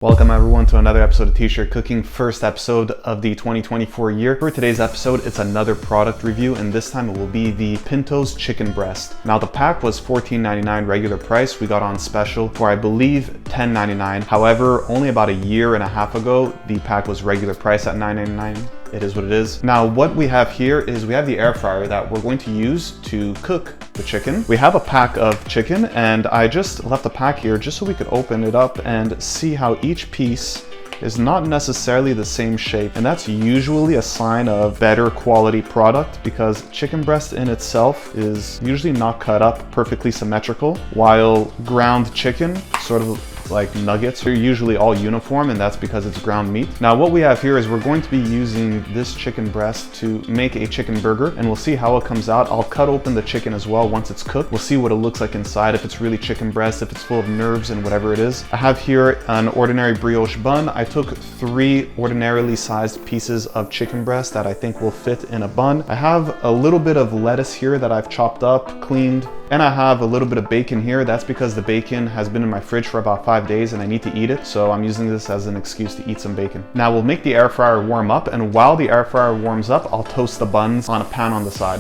Welcome everyone to another episode of T-Shirt Cooking, first episode of the 2024 year. For today's episode, it's another product review, and this time it will be the PINTY'S chicken breast. Now the pack was $14.99 regular price. We got on special for I believe $10.99. However, only about a year and a half ago, the pack was regular price at $9.99. It is what it is. Now what we have here is we have the air fryer that we're going to use to cook the chicken. We have a pack of chicken, and I just left the pack here just so we could open it up and see how each piece is not necessarily the same shape, and that's usually a sign of better quality product because chicken breast in itself is usually not cut up perfectly symmetrical, while ground chicken, sort of like nuggets, are usually all uniform, and that's because it's ground meat. Now what we have here is we're going to be using this chicken breast to make a chicken burger, and we'll see how it comes out. I'll cut open the chicken as well once it's cooked. We'll see what it looks like inside, if it's really chicken breast, if it's full of nerves and whatever it is. I have here an ordinary brioche bun. I took 3 ordinarily sized pieces of chicken breast that I think will fit in a bun. I have a little bit of lettuce here that I've chopped up, cleaned, and I have a little bit of bacon here. That's because the bacon has been in my fridge for about 5 days and I need to eat it, so I'm using this as an excuse to eat some bacon. Now we'll make the air fryer warm up, and while the air fryer warms up, I'll toast the buns on a pan on the side.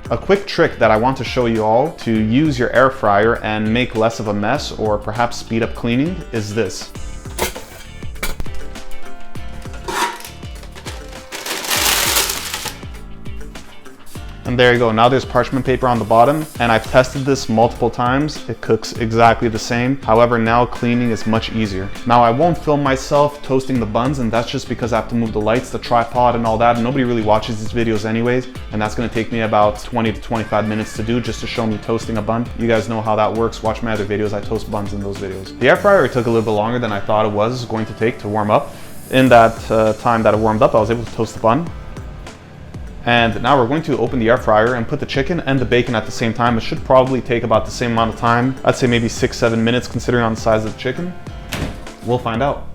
A quick trick that I want to show you all to use your air fryer and make less of a mess, or perhaps speed up cleaning, is this. And there you go. Now there's parchment paper on the bottom, and I've tested this multiple times. It cooks exactly the same. However, now cleaning is much easier. Now I won't film myself toasting the buns, and that's just because I have to move the lights, the tripod, and all that. And nobody really watches these videos anyways, and that's gonna take me about 20 to 25 minutes to do, just to show me toasting a bun. You guys know how that works. Watch my other videos. I toast buns in those videos. The air fryer took a little bit longer than I thought it was going to take to warm up. In that time that it warmed up, I was able to toast the bun. And now we're going to open the air fryer and put the chicken and the bacon at the same time. It should probably take about the same amount of time. I'd say maybe 6-7 minutes considering on the size of the chicken. We'll find out.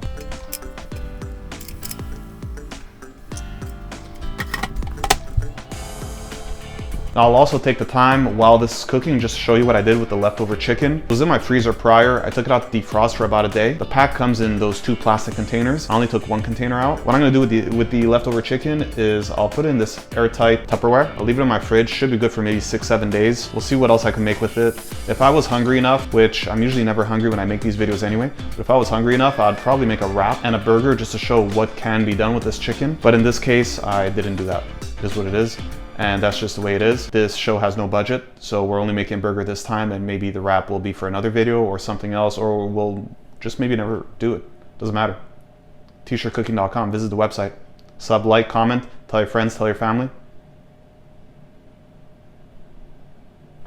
Now I'll also take the time while this is cooking just to show you what I did with the leftover chicken. It was in my freezer prior. I took it out to defrost for about a day. The pack comes in those 2 plastic containers. I only took 1 container out. What I'm gonna do with the leftover chicken is I'll put it in this airtight Tupperware. I'll leave it in my fridge. Should be good for maybe 6-7 days. We'll see what else I can make with it. If I was hungry enough, which I'm usually never hungry when I make these videos anyway, but if I was hungry enough, I'd probably make a wrap and a burger just to show what can be done with this chicken. But in this case, I didn't do that. It is what it is. And that's just the way it is. This show has no budget, so we're only making a burger this time, and maybe the wrap will be for another video or something else, or we'll just maybe never do it. Doesn't matter. tshirtcooking.com, visit the website. Sub, like, comment, tell your friends, tell your family.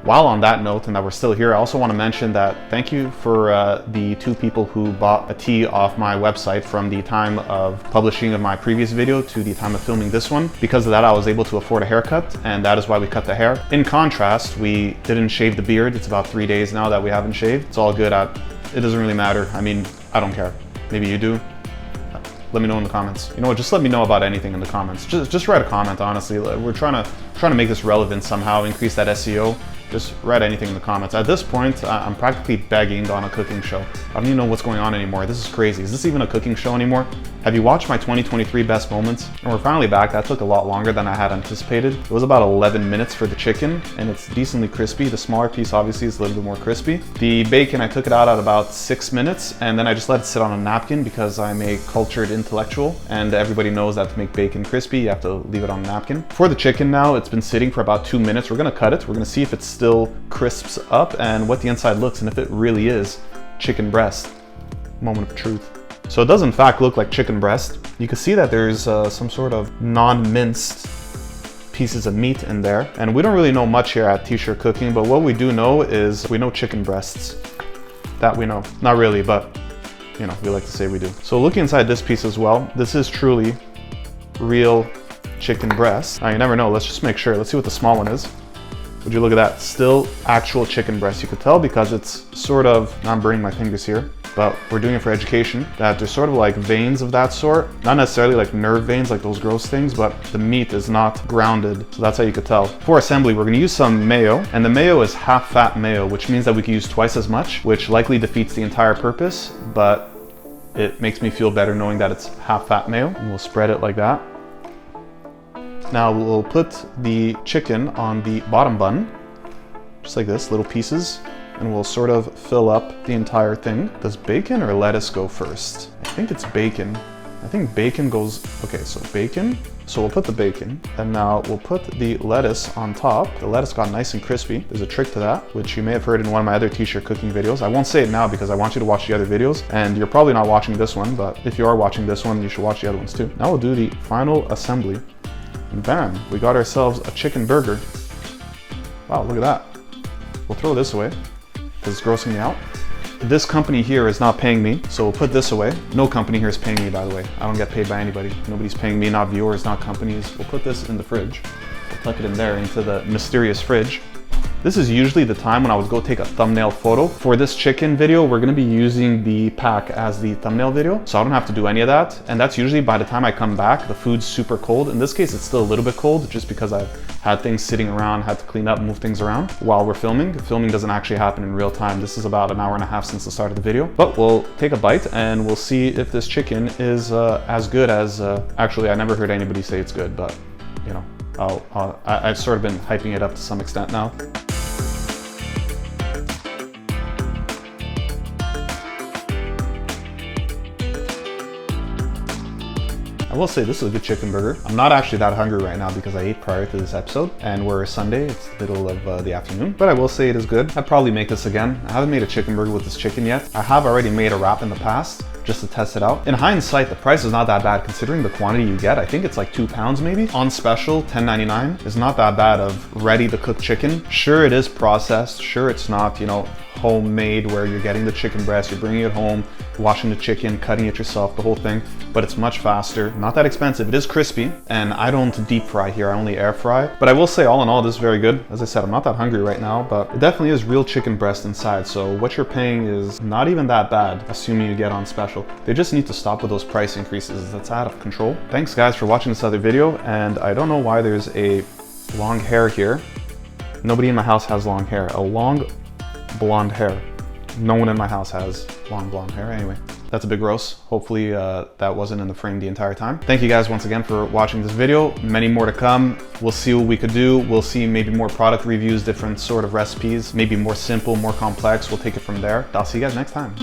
While on that note, and that we're still here, I also want to mention that thank you for the 2 people who bought a tee off my website from the time of publishing of my previous video to the time of filming this one. Because of that, I was able to afford a haircut, and that is why we cut the hair. In contrast, we didn't shave the beard. It's about 3 days now that we haven't shaved. It's all good. It doesn't really matter. I mean, I don't care. Maybe you do. Let me know in the comments. You know what, just let me know about anything in the comments. Just write a comment, honestly. We're trying to make this relevant somehow, increase that SEO. Just write anything in the comments. At this point, I'm practically begging on a cooking show. I don't even know what's going on anymore. This is crazy. Is this even a cooking show anymore? Have you watched my 2023 best moments? And we're finally back. That took a lot longer than I had anticipated. It was about 11 minutes for the chicken, and it's decently crispy. The smaller piece obviously is a little bit more crispy. The bacon, I took it out at about 6 minutes, and then I just let it sit on a napkin because I'm a cultured intellectual, and everybody knows that to make bacon crispy, you have to leave it on a napkin. For the chicken now, it's been sitting for about 2 minutes. We're gonna cut it. We're gonna see if it still crisps up and what the inside looks, and if it really is chicken breast. Moment of truth. So it does in fact look like chicken breast. You can see that there's some sort of non-minced pieces of meat in there. And we don't really know much here at T-Shirt Cooking, but what we do know is we know chicken breasts. That we know. Not really, but you know, we like to say we do. So looking inside this piece as well, this is truly real chicken breast. Now you never know, let's just make sure. Let's see what the small one is. Would you look at that? Still actual chicken breast. You could tell because it's sort of, I'm burning my fingers here, but we're doing it for education, that there's sort of like veins of that sort. Not necessarily like nerve veins, like those gross things, but the meat is not grounded. So that's how you could tell. For assembly, we're gonna use some mayo, and the mayo is half fat mayo, which means that we can use twice as much, which likely defeats the entire purpose, but it makes me feel better knowing that it's half fat mayo. And we'll spread it like that. Now we'll put the chicken on the bottom bun, just like this, little pieces, and we'll sort of fill up the entire thing. Does bacon or lettuce go first? I think it's bacon. I think bacon goes, okay, so bacon. So we'll put the bacon, and now we'll put the lettuce on top. The lettuce got nice and crispy. There's a trick to that, which you may have heard in one of my other t-shirt cooking videos. I won't say it now because I want you to watch the other videos, and you're probably not watching this one, but if you are watching this one, you should watch the other ones too. Now we'll do the final assembly, and bam, we got ourselves a chicken burger. Wow, look at that. We'll throw this away because it's grossing me out. This company here is not paying me, so we'll put this away. No company here is paying me, by the way. I don't get paid by anybody. Nobody's paying me, not viewers, not companies. We'll put this in the fridge. We'll tuck it in there into the mysterious fridge. This is usually the time when I would go take a thumbnail photo. For this chicken video, we're gonna be using the pack as the thumbnail video, so I don't have to do any of that. And that's usually by the time I come back, the food's super cold. In this case, it's still a little bit cold just because I've had things sitting around, had to clean up, move things around while we're filming. The filming doesn't actually happen in real time. This is about an hour and a half since the start of the video. But we'll take a bite and we'll see if this chicken is as good as, actually I never heard anybody say it's good, but you know, I've sort of been hyping it up to some extent now. I will say this is a good chicken burger. I'm not actually that hungry right now because I ate prior to this episode, and we're Sunday, it's the middle of the afternoon, but I will say it is good. I'd probably make this again. I haven't made a chicken burger with this chicken yet. I have already made a wrap in the past just to test it out. In hindsight, the price is not that bad considering the quantity you get. I think it's like 2 pounds maybe. On special, $10.99 is not that bad of ready to cook chicken. Sure, it is processed. Sure, it's not, you know, homemade where you're getting the chicken breast, you're bringing it home, washing the chicken, cutting it yourself, the whole thing, but it's much faster, not that expensive. It is crispy, and I don't deep fry here, I only air fry. But I will say all in all, this is very good. As I said, I'm not that hungry right now, but it definitely is real chicken breast inside, so what you're paying is not even that bad, assuming you get on special. They just need to stop with those price increases. That's out of control. Thanks guys for watching this other video, and I don't know why there's a long hair here. Nobody in my house has long hair. A long blonde hair. No one in my house has long blonde hair. Anyway, that's a bit gross. Hopefully that wasn't in the frame the entire time. Thank you guys once again for watching this video. Many more to come. We'll see what we could do. We'll see maybe more product reviews, different sort of recipes, maybe more simple, more complex. We'll take it from there. I'll see you guys next time.